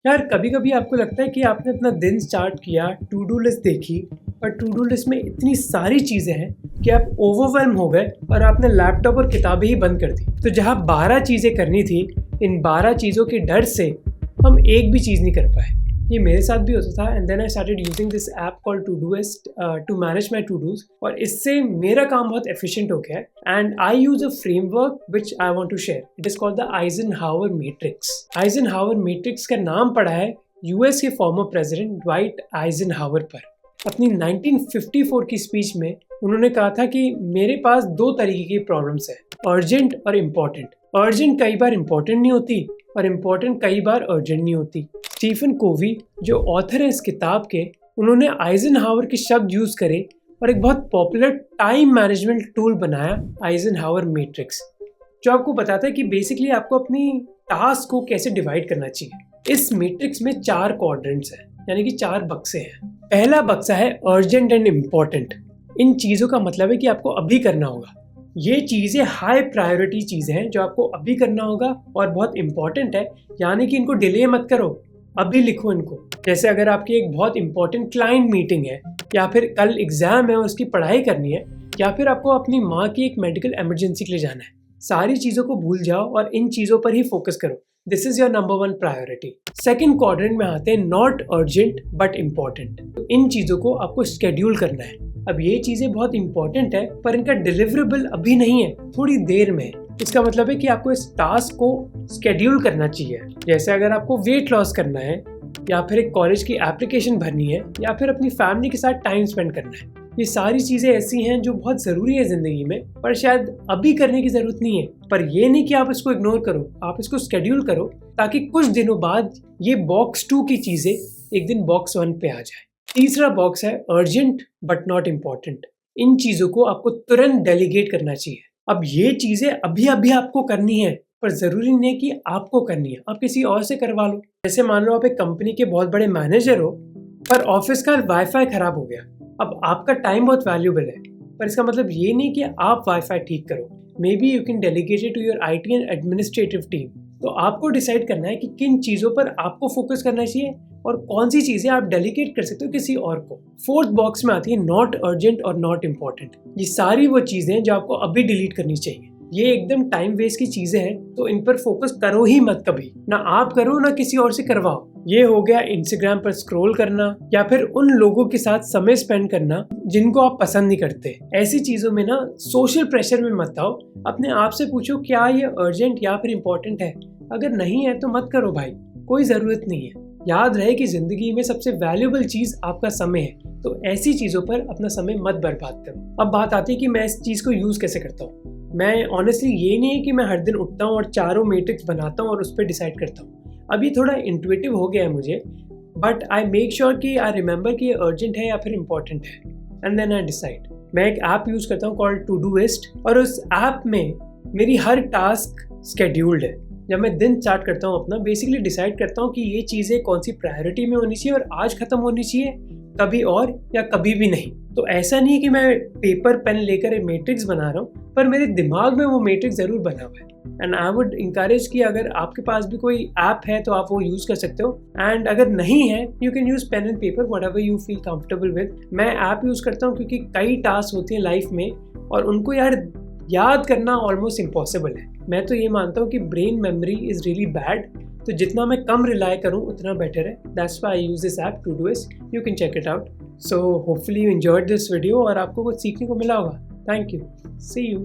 यार कभी कभी आपको लगता है कि आपने अपना दिन स्टार्ट किया, टू डू लिस्ट देखी और टू डू लिस्ट में इतनी सारी चीज़ें हैं कि आप ओवरवेल्म हो गए और आपने लैपटॉप और किताबें ही बंद कर दी। तो जहाँ 12 चीज़ें करनी थी, इन 12 चीज़ों के डर से हम एक भी चीज़ नहीं कर पाए। ये मेरे साथ भी होता था and then I started using this app called Todoist to manage my to dos, और इससे मेरा काम बहुत एफिशिएंट हो गया है and I use a framework which I want to share. It is called the Eisenhower matrix. Eisenhower matrix का नाम पड़ा है यूएस के फॉर्मर प्रेसिडेंट ड्वाइट आइजनहावर पर। अपनी 1954 की स्पीच में उन्होंने कहा था कि मेरे पास दो तरीके की प्रॉब्लम्स है, अर्जेंट और इम्पोर्टेंट। अर्जेंट कई बार इम्पोर्टेंट नहीं होती और इम्पोर्टेंट कई बार अर्जेंट नहीं होती। स्टीफन कोवी जो ऑथर है इस किताब के, उन्होंने आइजनहावर के शब्द यूज करे और एक बहुत पॉपुलर टाइम मैनेजमेंट टूल बनाया, आइजनहावर मैट्रिक्स, जो आपको बताता है कि बेसिकली आपको अपनी टास्क को कैसे डिवाइड करना चाहिए। इस मैट्रिक्स में 4 क्वाड्रेंट्स हैं, यानी कि 4 बक्से हैं। पहला बक्सा है अर्जेंट एंड इम्पोर्टेंट। इन चीज़ों का मतलब है कि आपको अभी करना होगा। ये चीज़ें हाई प्रायोरिटी चीज़ें हैं जो आपको अभी करना होगा और बहुत इंपॉर्टेंट है, यानी कि इनको डिले मत करो, अभी लिखो इनको। जैसे अगर आपकी एक बहुत इंपॉर्टेंट क्लाइंट मीटिंग है, या फिर कल एग्जाम है और उसकी पढ़ाई करनी है, या फिर आपको अपनी माँ की एक मेडिकल इमरजेंसी के लिए जाना है, सारी चीज़ों को भूल जाओ और इन चीज़ों पर ही फोकस करो। This is your number 1 priority. Second quadrant में आते हैं नॉट अर्जेंट बट इम्पॉर्टेंट। तो इन चीज़ों को आपको शेड्यूल करना है। अब ये चीज़ें बहुत इंपॉर्टेंट है पर इनका डिलीवरेबल अभी नहीं है, थोड़ी देर में है। इसका मतलब है कि आपको इस टास्क को शेड्यूल करना चाहिए। जैसे अगर आपको वेट लॉस करना है, या फिर एक कॉलेज की एप्लीकेशन भरनी है, या फिर अपनी फैमिली के साथ टाइम स्पेंड करना है। ये सारी चीज़ें ऐसी हैं जो बहुत ज़रूरी है ज़िंदगी में, पर शायद अभी करने की ज़रूरत नहीं है। पर ये नहीं कि आप इसको इग्नोर करो, आप इसको शेड्यूल करो ताकि कुछ दिनों बाद ये बॉक्स 2 की चीज़ें एक दिन बॉक्स 1 पे आ जाए। तीसरा बॉक्स है अर्जेंट बट नॉट इम्पॉर्टेंट। इन चीज़ों को आपको तुरंत डेलीगेट करना चाहिए। अब ये चीज़ें अभी अभी आपको करनी है, पर ज़रूरी नहीं है कि आपको करनी है, आप किसी और से करवा लो। जैसे मान लो आप एक कंपनी के बहुत बड़े मैनेजर हो, पर ऑफिस का वाईफाई खराब हो गया। अब आपका टाइम बहुत वैल्यूबल है, पर इसका मतलब ये नहीं कि आप वाईफाई ठीक करो। May be you can delegate it to your IT and administrative team. तो आपको डिसाइड करना है कि किन चीज़ों पर आपको फोकस करना चाहिए और कौन सी चीज़ें आप डेलीगेट कर सकते हो किसी और को। फोर्थ बॉक्स में आती है नॉट अर्जेंट और नॉट इम्पॉर्टेंट। ये सारी वो चीज़ें हैं जो आपको अभी डिलीट करनी चाहिए। ये एकदम टाइम वेस्ट की चीज़ें हैं, तो इन पर फोकस करो ही मत कभी। ना आप करो ना किसी और से करवाओ। ये हो गया इंस्टाग्राम पर स्क्रॉल करना, या फिर उन लोगों के साथ समय स्पेंड करना जिनको आप पसंद नहीं करते। ऐसी चीज़ों में ना सोशल प्रेशर में मत आओ। अपने आप से पूछो क्या ये अर्जेंट या फिर इम्पोर्टेंट है। अगर नहीं है तो मत करो भाई, कोई ज़रूरत नहीं है। याद रहे कि ज़िंदगी में सबसे वैल्यूबल चीज़ आपका समय है, तो ऐसी चीज़ों पर अपना समय मत बर्बाद करो। अब बात आती है कि मैं इस चीज़ को यूज़ कैसे करता हूँ। मैं ऑनेस्टली ये नहीं है कि मैं हर दिन उठता हूँ और 4 मैट्रिक्स बनाता हूँ और उस पर डिसाइड करता हूँ। अब ये थोड़ा इंट्यूटिव हो गया है मुझे, बट आई मेक श्योर कि आई रिमेंबर कि ये अर्जेंट है या फिर इम्पोर्टेंट है, एंड देन आई डिसाइड। मैं एक ऐप यूज़ करता हूँ कॉल्ड टूडूइस्ट, और उस ऐप में मेरी हर टास्क शेड्यूल्ड है। जब मैं दिन स्टार्ट करता हूँ अपना, बेसिकली डिसाइड करता हूँ कि ये चीज़ें कौन सी प्रायोरिटी में होनी चाहिए और आज ख़त्म होनी चाहिए, कभी और या कभी भी नहीं। तो ऐसा नहीं है कि मैं पेपर पेन लेकर एक मैट्रिक्स बना रहा हूँ, पर मेरे दिमाग में वो मैट्रिक्स ज़रूर बना हुआ है। एंड आई वुड इंकरेज कि अगर आपके पास भी कोई ऐप है तो आप वो यूज़ कर सकते हो, एंड अगर नहीं है you can use pen and paper, whatever you feel comfortable with. मैं ऐप यूज़ करता हूँ क्योंकि कई टास्क होती हैं लाइफ में और उनको याद करना ऑलमोस्ट इम्पॉसिबल है। मैं तो ये मानता हूँ कि brain memory is really bad, तो जितना मैं कम रिलाई करूँ उतना बेटर है। That's why I use this app Todoist. You can check it out. So hopefully you enjoyed this video और आपको कुछ सीखने को मिला होगा। Thank you. See you.